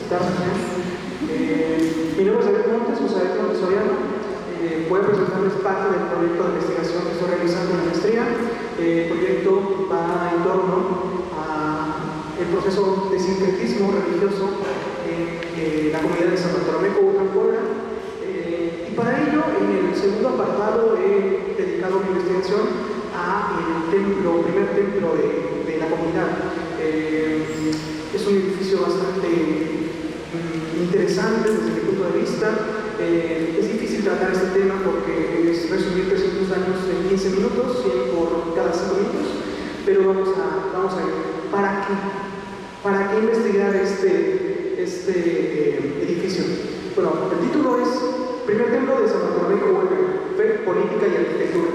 presentarme. Mi nombre es David Montes, José Montes Soriano. Voy a presentarles parte del proyecto de investigación que estoy realizando en la maestría. El proyecto va en torno al proceso de sincretismo religioso en la comunidad de San Bartolomé, Puebla. Y para ello, en el segundo apartado, he dedicado mi investigación al primer templo de la comunidad. Es un edificio bastante interesante desde mi punto de vista. Es difícil tratar este tema porque es resumir 300 años en 15 minutos, 100 por cada 5 minutos, pero vamos a ver, ¿para qué? ¿Para qué investigar este edificio? Bueno, el título es Primer Templo de San Bartolomé, Fe, Política y Arquitectura.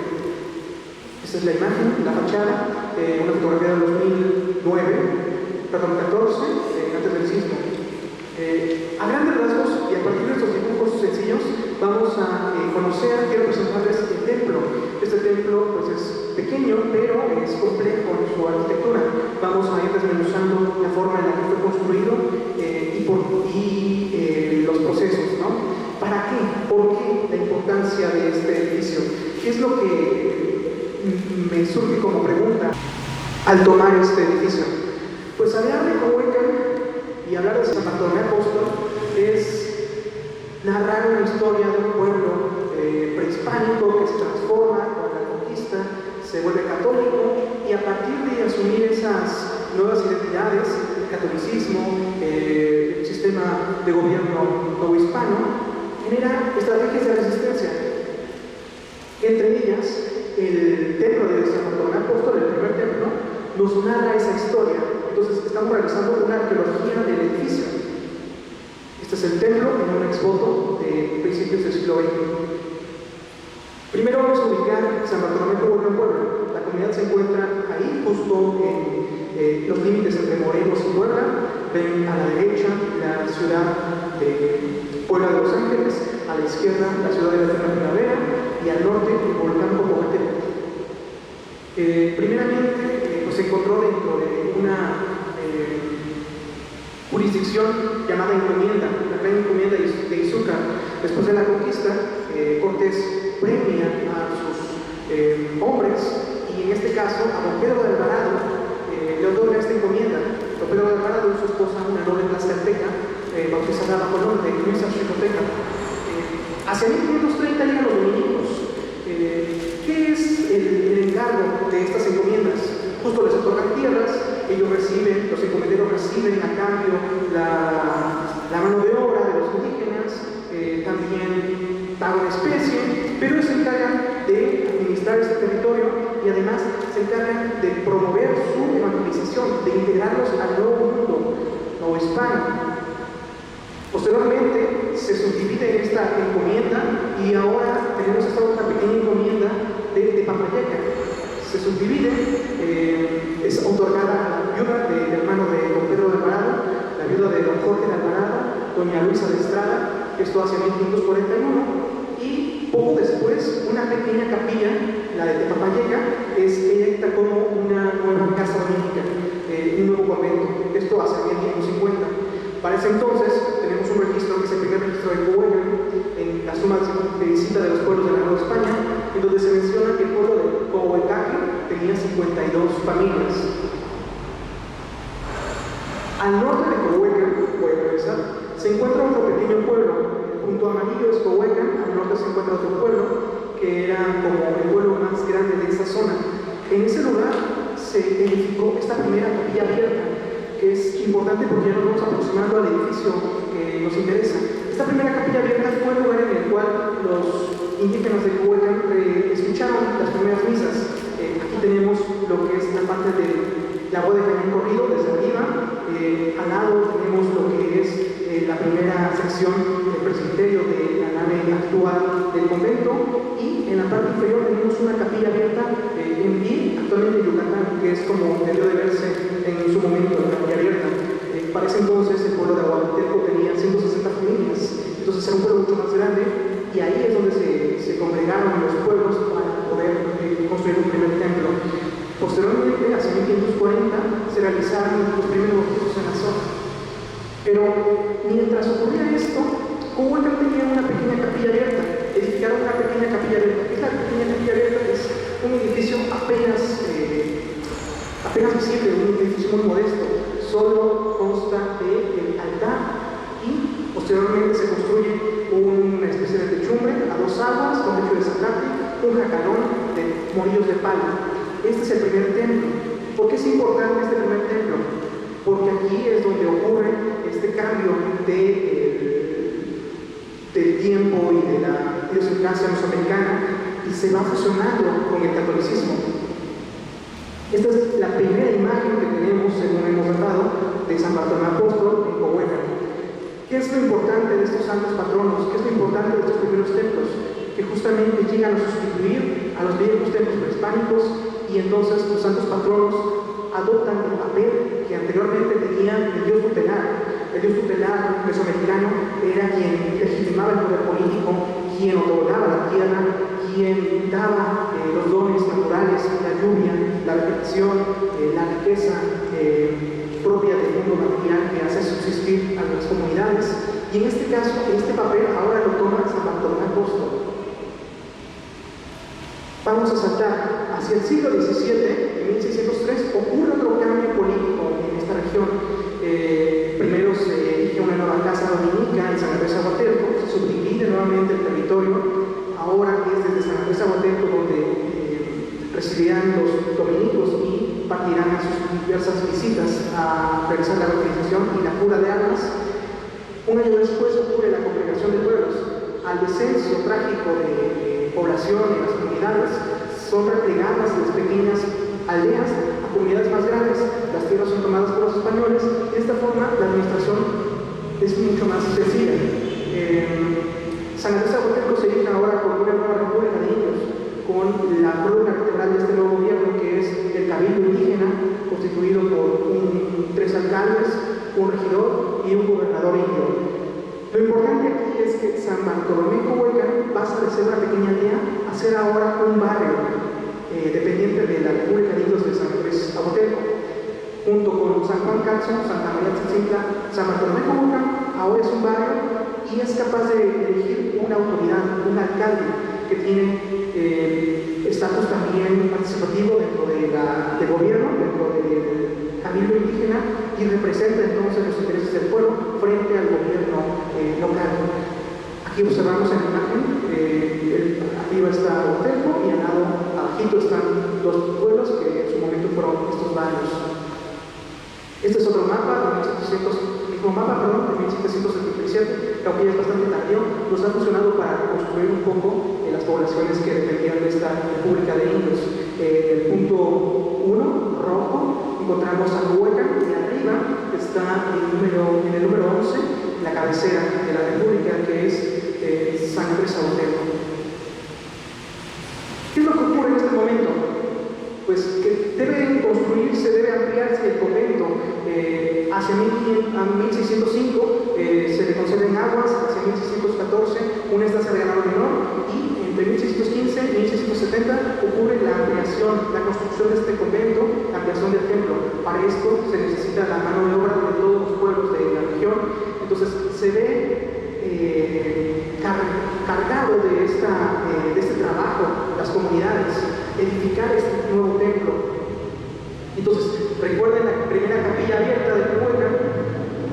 Esta es la imagen, la fachada, una fotografía de 2014, antes del sismo. A grandes rasgos y a partir de estos dibujos sencillos vamos a quiero presentarles el templo. Este templo pues es pequeño, pero es complejo en su arquitectura. Vamos a ir desmenuzando la forma en la que fue construido y los procesos, ¿no? ¿Para qué? ¿Por qué la importancia de este edificio? ¿Qué es lo que me surge como pregunta al tomar este edificio? Pues hablar de Cohuecan y hablar de San Bartolomé Apóstol es narrar una historia de un pueblo prehispánico que se transforma con la conquista, se vuelve católico y a partir de asumir esas nuevas identidades, el catolicismo, el sistema de gobierno novohispano, genera estrategias de resistencia. Entre ellas, el templo de San Bartolomé Apóstol, el primer templo, nos narra esa historia. Entonces estamos realizando una arqueología del edificio. Este es el templo en un exvoto de principios del siglo XX. Primero vamos a ubicar San Bartolomé Puebla. La comunidad se encuentra ahí, justo en los límites entre Morelos y Puebla. Ven a la derecha la ciudad de Puebla de Los Ángeles, a la izquierda la ciudad de la Eterna Primavera y al norte el volcán Popocatépetl. Primeramente, pues se encontró dentro de una jurisdicción llamada encomienda, la gran encomienda de Izúcar. Después de la conquista, Cortés premia a sus hombres y en este caso a don Pedro de Alvarado le otorga esta encomienda. Don Pedro de Alvarado y su esposa, una noble tlaxcalteca, bautizada bajo el nombre de Luisa Xicoteca. Hacia 1530 llegan los dominicos. ¿Qué es el encargo de estas encomiendas? Justo les otorgan tierras, los encomenderos reciben a cambio la mano de obra de los indígenas, también pagan especie, pero ellos se encargan de administrar este territorio y además se encargan de promover su evangelización, de integrarlos al nuevo mundo novohispano. Posteriormente se subdivide esta encomienda y ahora tenemos esta otra pequeña encomienda de Pampayaca. Se subdivide, es otorgada a la viuda del hermano de don Pedro de Alvarado, la viuda de don Jorge de Alvarado, doña Luisa de Estrada, esto hace 1541, y poco después una pequeña capilla, la de Tepapayeca, es electa como una nueva casa dominical, un nuevo convento, esto hace 1550. Para ese entonces tenemos un registro que es el primer registro de Cohuecan en las sumas de visita de los pueblos de la Nueva España, en donde se menciona que el pueblo de Cohuecan tenía 52 familias. Al norte de Cohuecan, se encuentra otro pequeño pueblo. El punto amarillo es Cohuecan, al norte se encuentra otro pueblo que era como el pueblo más grande de esa zona. En ese lugar se edificó esta primera capilla abierta, que es importante porque ya nos vamos aproximando al edificio que nos interesa. Esta primera capilla abierta fue el lugar en el cual los indígenas de Cohuecan escucharon las primeras misas. Aquí tenemos lo que es la parte de la boda de cañón corrido desde arriba. Al lado tenemos lo que es la primera sección del presbiterio de la nave actual del convento y en la parte inferior tenemos una capilla abierta en pie, actualmente en Yucatán, que es como debió de verse en su momento la capilla abierta. Para ese entonces el pueblo de Aguateco tenía 160 familias, entonces era un pueblo mucho más grande y ahí es donde se congregaron los pueblos para poder construir un primer templo. Posteriormente, hacia 1540, se realizaron los primeros bautizos en la zona. Pero mientras ocurría esto, Cohuacán tenía una pequeña capilla abierta, edificaron una pequeña capilla abierta. ¿Qué es la pequeña capilla abierta? Es un edificio apenas visible, un edificio muy modesto, solo consta del altar y posteriormente se construye una especie de techumbre a dos aguas con techo de zacate, un jacarón de morillos de palo. Este es el primer templo. ¿Por qué es importante este primer templo? Porque aquí es donde ocurre este cambio del tiempo y de la idiosincrasia mesoamericana y se va fusionando con el catolicismo. Esta es la primera imagen que tenemos, según hemos tratado, de San Bartolomé Apóstol en Cohuacán. ¿Qué es lo importante de estos santos patronos? ¿Qué es lo importante de estos primeros templos? Que justamente llegan a sustituir a los viejos templos prehispánicos y entonces los santos patronos adoptan el papel que anteriormente tenía el dios tutelar. El dios tutelar mesoamericano era quien legitimaba el poder político, quien otorgaba la tierra, quien daba los dones naturales, la lluvia, la vegetación, la riqueza propia del mundo material que hace subsistir a las comunidades. Y en este caso, este papel ahora lo toma San Bartolomé Apóstol. Vamos a saltar hacia el siglo XVII, en 1603, ocurre otro cambio político en esta región. Primero se erige una nueva casa dominica en San Andrés Aguateco, se subdivide nuevamente el territorio, ahora es desde San Andrés Aguateco donde residirán los dominicos y partirán a sus diversas visitas a realizar la evangelización y la cura de almas. Un año después ocurre la congregación de pueblos. Al descenso trágico de población en las comunidades, son replegadas las pequeñas aldeas a comunidades más grandes, las tierras son tomadas por los españoles, y de esta forma la administración es mucho más sencilla. San Andrés Aguateco se erige ahora con una nueva república de indios, con la columna vertebral de este nuevo gobierno que es el Cabildo Indígena, constituido por 3 alcaldes, un regidor y un gobernador indio. Lo importante aquí es que San Bartolomé Cohuacán pasa de ser una pequeña aldea a ser ahora un barrio dependiente de la República de Indios de San Andrés Aguateco. Junto con San Juan Cacho, Santa María Tzitzintla, San Bartolomé Cohuacán ahora es un barrio y es capaz de elegir una autoridad, un alcalde que tiene estatus también participativo dentro del gobierno, dentro del cabildo indígena, y representa entonces los intereses del pueblo frente al gobierno local. Aquí observamos en la imagen, arriba está Aguateco y al lado, abajito están los pueblos que en su momento fueron estos barrios. Este es otro mapa de 1777, que aunque ya es bastante tardío, nos ha funcionado para reconstruir un poco las poblaciones que dependían de esta República de Indios. El punto 1, rojo, encontramos a Cohuacán y arriba está en el número 11, la cabecera de la República, que es San Andrés Aguateco. ¿Qué es lo que ocurre en este momento? Pues que debe construirse, debe ampliarse el convento. Hacia 1605 se le conceden aguas, hacia 1614 una estancia de ganado menor y entre 1615 y 1670 ocurre la ampliación, la construcción de este convento, la ampliación del templo. Para esto se necesita la mano de obra de todos los pueblos de la región. Entonces se ve cargado de este trabajo las comunidades, edificar este nuevo templo. Entonces, recuerden la primera capilla abierta de Cohuacán.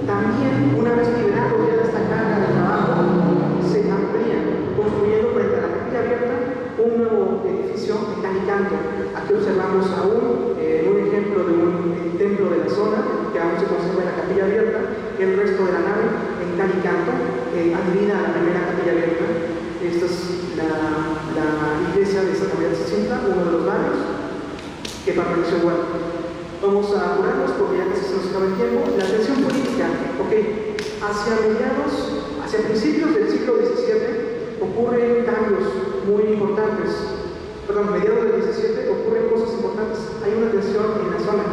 También, una vez liberado ya de esta carga de trabajo, se amplía, construyendo frente a la capilla abierta un nuevo edificio en Calicanto. Aquí observamos aún un ejemplo de un templo de la zona que aún se conserva en la capilla abierta. El resto de la nave en Calicanto adivina a la primera capilla abierta. Esta es la iglesia de Santa María Tzitzintla, uno de los barrios que permaneció igual. Vamos a apurarnos porque ya casi se nos acaba el tiempo. La tensión política, hacia principios del siglo XVII ocurren cambios muy importantes. Mediados del XVII ocurren cosas importantes. Hay una tensión en la zona.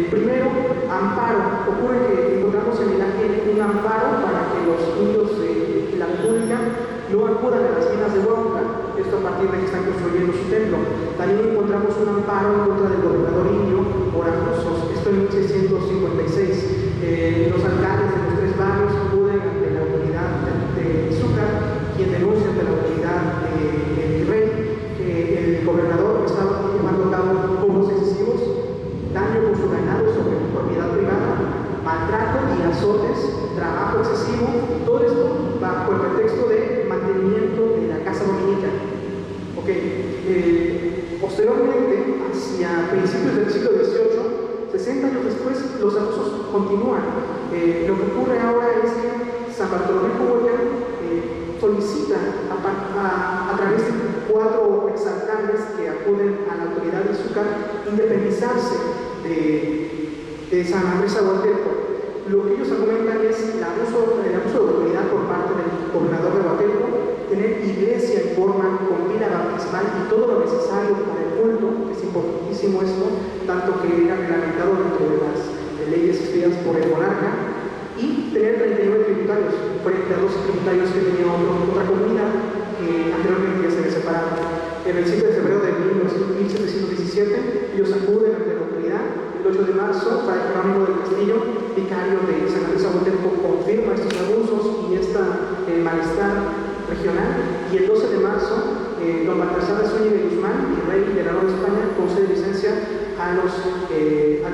Primero, amparo. Ocurre que encontramos en el ángel un amparo para que los indios de la República no acudan a las minas de Huautla, esto a partir de que están construyendo su templo. También encontramos un amparo en contra del gobernador indio por abusos, esto en 1656. Los alcaldes de los 3 barrios acuden azotes, trabajo excesivo, todo esto bajo el pretexto de mantenimiento de la casa dominica. Posteriormente, hacia principios del siglo XVIII, 60 años después, los abusos continúan. Lo que ocurre ahora es que San Bartolomé Cogollán solicita a través de 4 exalcaldes que acuden a la autoridad de Izúcar independizarse de San Andrés Aguatelco. Lo que ellos argumentan es el abuso de autoridad por parte del gobernador de Aguatelco, tener iglesia en forma con pila bautismal y todo lo necesario para el culto, que es importantísimo esto, tanto que era reglamentado dentro de las leyes estudiadas por el monarca, y tener 39 tributarios, frente a 12 tributarios que tenía otra comunidad que anteriormente ya se había separado. En el 7 de febrero de 1717, ellos acuden ante la autoridad. El 8 de marzo, Fray Jerónimo del Castillo, vicario de San Andrés Aguatelco, confirma estos abusos y este malestar regional. Y el 12 de marzo, don Baltasar de Zúñiga y Guzmán, y rey de la Nueva España, concede licencia al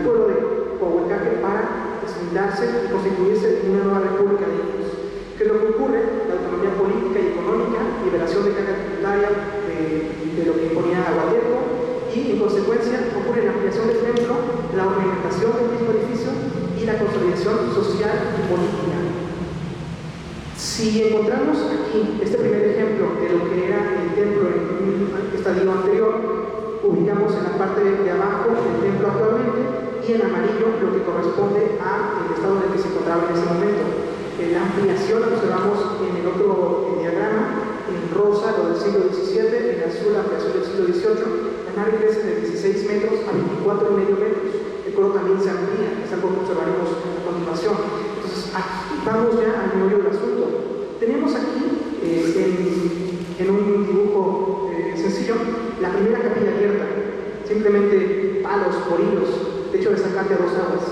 pueblo de Coahuilcaque para deslindarse y constituirse en una nueva república de indios. ¿Qué es lo que ocurre? La autonomía política y económica, liberación de carga tributaria de lo que imponía Aguatelco, y en consecuencia ocurre la ampliación del templo, la ornamentación del mismo edificio y la consolidación social y política. Si encontramos aquí este primer ejemplo de lo que era el templo en un estadio anterior, ubicamos en la parte de abajo el templo actualmente y en amarillo lo que corresponde al estado en el que se encontraba en ese momento. La ampliación la observamos en el otro diagrama, en rosa lo del siglo XVII, en azul la ampliación del siglo XVIII. La nave crece de 16 metros a 24,5 metros. El coro también se amplía, es algo que observaremos a continuación. Entonces, aquí vamos ya al meollo del asunto. Tenemos aquí, en un dibujo sencillo, la primera capilla abierta, simplemente palos, porillos, techo de zacate a 2 aguas.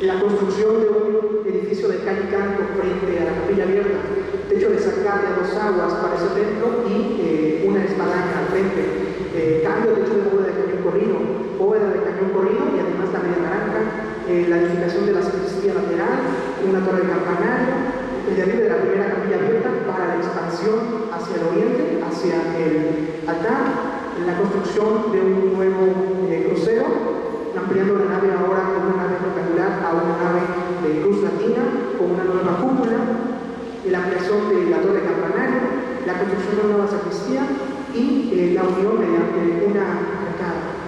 La construcción de un edificio de cal y canto frente a la capilla abierta, techo de zacate a 2 aguas para ese templo y una espadaña al frente. Cambio de techo de bóveda de cañón corrido y además la media naranja, la edificación de la sacristía lateral, una torre de campanario, el de arriba de la primera capilla abierta para la expansión hacia el oriente, hacia el altar, la construcción de un nuevo crucero, ampliando la nave ahora con una nave rectangular a una nave de cruz latina con una nueva cúpula, la ampliación de la torre de campanario, la construcción de una nueva sacristía y la unión mediante una arcada.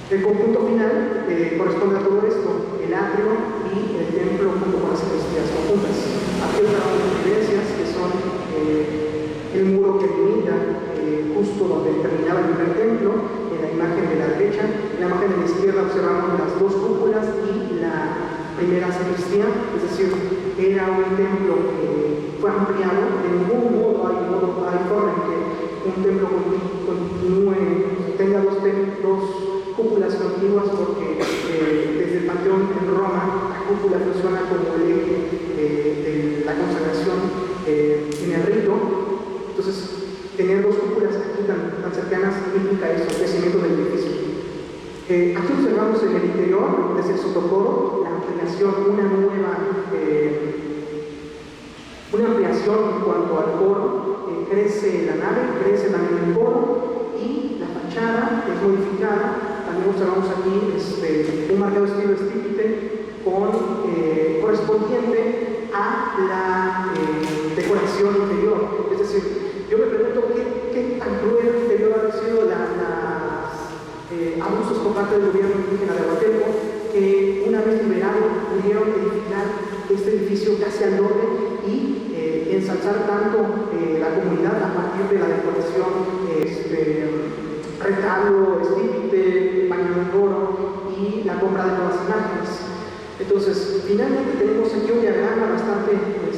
El conjunto final corresponde a todo esto, el atrio y el templo junto con las sacristías conjuntas. Aquí observamos las evidencias que son el muro que limita justo donde terminaba el primer templo, en la imagen de la derecha. En la imagen de la izquierda observamos las 2 cúpulas y la primera sacristía, es decir, era un templo que fue ampliado. De ningún modo hay forma en que un templo continúe, tenga dos cúpulas continuas, porque desde el Panteón en Roma la cúpula funciona como el eje de la consagración en el rito. Entonces, tener 2 cúpulas aquí tan cercanas implica eso, el crecimiento del edificio. Aquí observamos en el interior, desde el sotocoro, la ampliación, una ampliación en cuanto al coro. Crece la nave, crece también el coro y la fachada es modificada. También observamos aquí un marcado estilo estípite correspondiente a la decoración interior. Es decir, yo me pregunto qué tan cruel debió haber sido abusos por parte del gobierno indígena de Aguatelco, que una vez liberado pudieron edificar este edificio casi al doble y ensalzar tanto la comunidad a partir de la decoración, retablo, estípite, baño en oro y la compra de nuevas imágenes. Entonces, finalmente tenemos aquí un diagrama bastante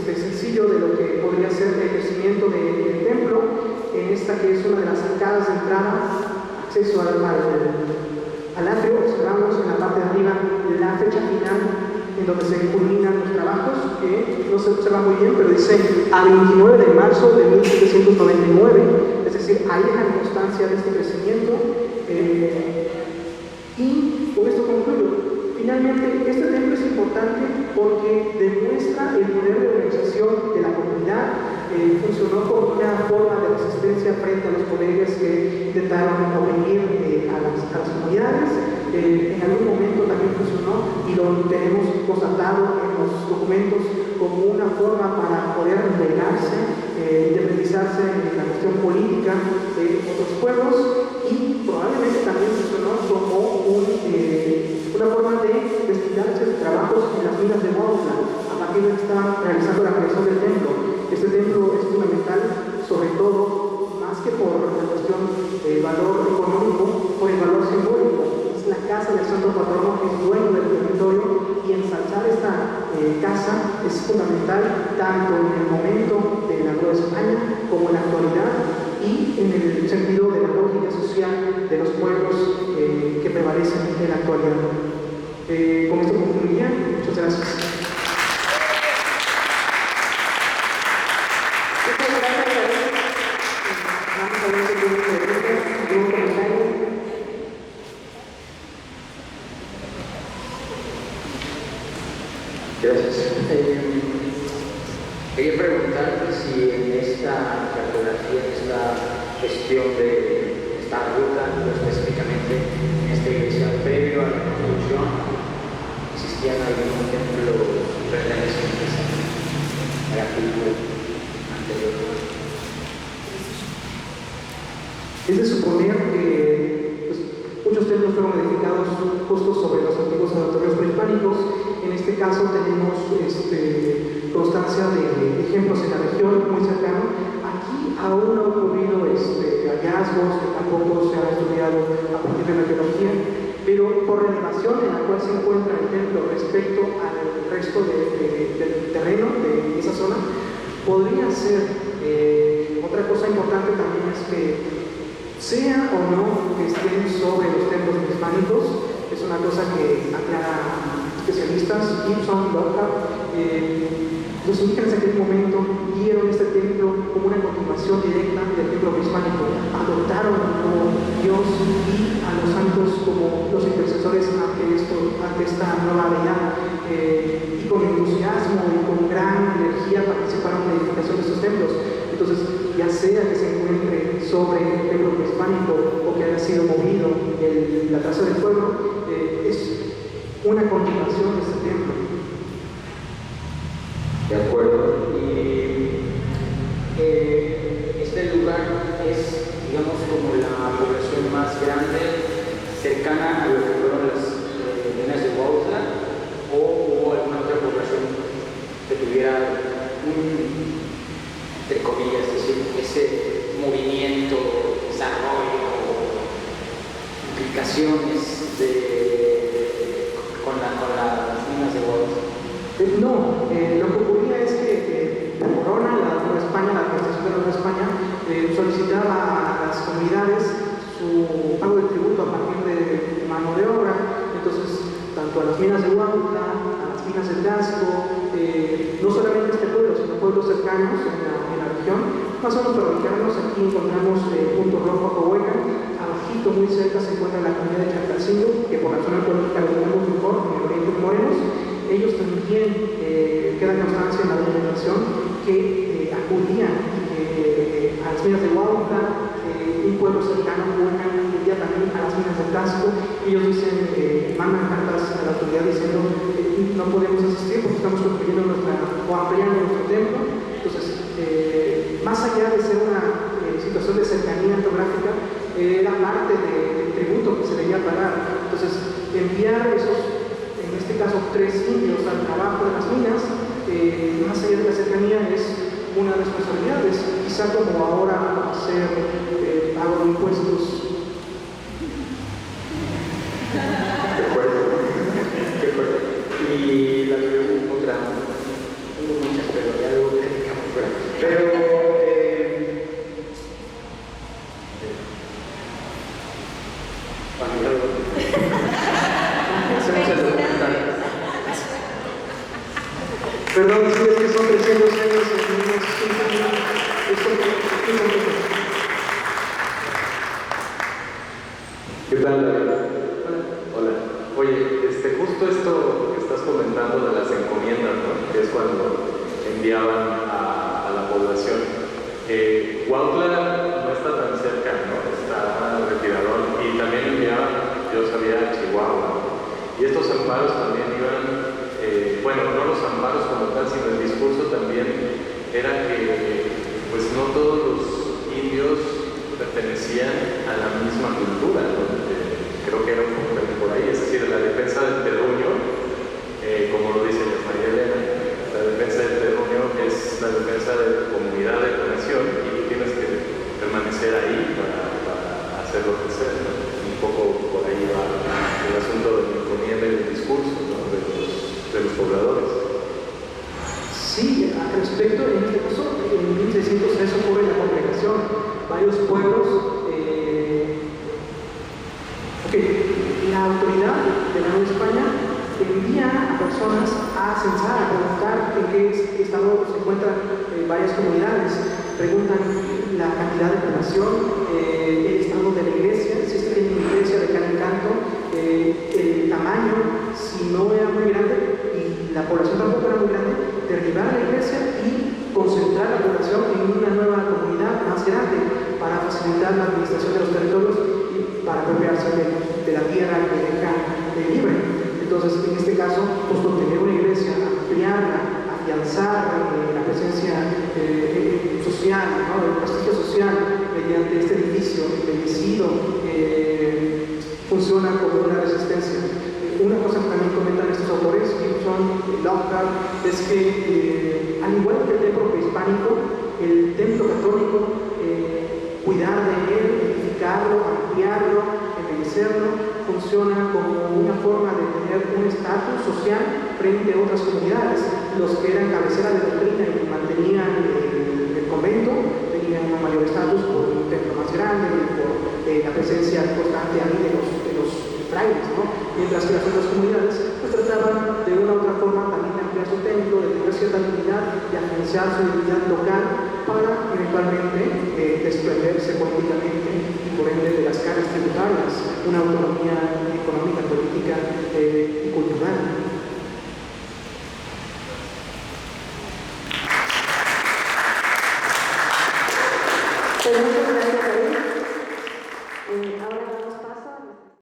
sencillo de lo que podría ser el crecimiento del templo, en esta que es una de las arcadas de entrada, acceso al atrio. Observamos en la parte de arriba la fecha final en donde se culminan los trabajos, que no se observa muy bien, pero dice a 29 de marzo de 1799, es decir, ahí hay constancia de este crecimiento. Y con esto concluyo. Finalmente, este templo es importante porque demuestra el poder de organización de la comunidad. Funcionó como una forma de resistencia frente a los poderes que intentaron oprimir a las comunidades. En algún momento también funcionó, y lo tenemos constatado en los documentos, como una forma para poder rebelarse, independizarse en la cuestión política de otros pueblos, y probablemente también funcionó como una forma de destinarse de trabajos en las minas de Huautla, a partir de que estaban realizando la creación del templo. Este templo es fundamental, sobre todo, más que por la cuestión del valor económico, por el valor simbólico. Es la casa del santo patrono, que es dueño del territorio, y ensalzar esta casa es fundamental tanto en el momento de la Nueva España como en la actualidad, y en el sentido de la lógica social de los pueblos que prevalecen en la actualidad. Con esto concluiría. Muchas gracias. Gracias. Quería preguntarte si en esta cartografía, en esta gestión de esta ruta, específicamente en esta iglesia, previo a la construcción, existían algunos templos pertenecientes a la cultura anterior. Es de suponer que muchos templos fueron edificados justo sobre los antiguos sanatorios prehispánicos. En este caso tenemos constancia de ejemplos en la región muy cercana. Aquí aún no ha ocurrido hallazgos que tampoco se han estudiado a partir de la arqueología, pero por la elevación en la cual se encuentra el templo respecto al resto del terreno de esa zona, podría ser. Otra cosa importante también es que, sea o no que estén sobre los templos prehispánicos, es una cosa que aclaran especialistas. Gibson, Lockhart, los indígenas en aquel momento vieron este templo como una continuación directa del templo prehispánico, adoptaron como Dios y a los santos como los intercesores ante esta nueva deidad, y con entusiasmo y con gran energía participaron en la edificación de estos templos. Entonces, ya sea que se encuentre sobre el templo prehispánico o que haya sido movido la casa del pueblo, es una continuación de este templo. De acuerdo. Y este lugar es, digamos, como la población más grande cercana a lo que fueron las minas de Huautla, o hubo alguna otra población que tuviera entre comillas, es decir, ese movimiento, desarrollo, implicaciones con las minas de Huautla. No, lo que ocurría es que la corona, la Nueva España, la administración de la Nueva España, solicitaba a las comunidades su pago de tributo a partir de mano de obra. Entonces, tanto a las minas de Huautla, a las minas del Gasco, no solamente este pueblo, sino pueblos cercanos en la región, más o menos para ubicarnos. Aquí encontramos Punto Rojo, Cohueca. Abajito, muy cerca, se encuentra la comunidad de Chacalcingo, que por la zona política lo tenemos mejor, en el oriente de Morelos. Ellos también quedan constancia en la documentación que acudían a las minas de Huautla, un pueblo cercano, Cuenca, acudía también a las minas del Tasco. Ellos dicen, mandan cartas a la autoridad diciendo no podemos asistir porque estamos construyendo o ampliando nuestro templo. Entonces, más allá de ser una situación de cercanía geográfica, era parte del tributo que se debía pagar. Entonces, enviar esos, en este caso 3 indios al trabajo de las minas, más allá de la cercanía, es una responsabilidad. Quizá como ahora hacer pago de impuestos. De acuerdo. Y la otra, hubo muchas, pero ya luego platicamos fuera. Pero hacemos el documental. Perdón, si es que son 300 años ¿Qué tal, David? Hola. Oye, justo esto que estás comentando de las encomiendas cuando enviaban a la población. Cuautla no está tan cerca, ¿no? Está retirado, y también enviaban, yo sabía, a Chihuahua. Y estos amparos también iban, bueno, no los amparos como tal, sino el discurso también era que pues no todos los indios pertenecían a la misma cultura, ¿no? Creo que era un poco también por ahí, es decir, la defensa del terruño, como lo dice María Elena, la defensa del terruño es la defensa de la comunidad de la nación, y tú tienes que permanecer ahí para hacerlo crecer, ¿no? Un poco por ahí va el asunto de la encomienda y del discurso, ¿no? de los pobladores. Sí, al respecto, en este caso, en 1603 ocurre la congregación, varios pueblos. La autoridad de la Nueva España envía a personas a censar, a preguntar en qué estado se encuentran varias comunidades, preguntan la cantidad de población, el estado de la iglesia, si esta tiene una iglesia de cada encanto, el tamaño, si no era muy grande y la población tampoco era muy grande, derribar la iglesia y concentrar la población en una nueva comunidad más grande para facilitar la administración de los territorios y para apropiarse de la tierra que deja libre. Entonces, en este caso, pues obtener una iglesia, ampliarla, afianzar la presencia social, ¿no? El prestigio social mediante este edificio bendecido, funciona como una resistencia. Una cosa que también comentan estos autores, Gibson, Lockhart, es que al igual que el templo prehispánico, el templo católico, cuidar de él, edificarlo, ampliarlo, embellecerlo, funciona como una forma de tener un estatus social frente a otras comunidades. Los que eran cabecera de doctrina y mantenían el convento tenían un mayor estatus por un templo más grande y por la presencia constante ahí de los frailes, ¿no? Mientras que las otras comunidades pues trataban de una u otra forma también de ampliar su templo, de tener cierta dignidad, de agenciar su dignidad local para eventualmente desprenderse políticamente y por ende de las cargas tributarias, una autonomía económica, política y cultural. Muchas gracias.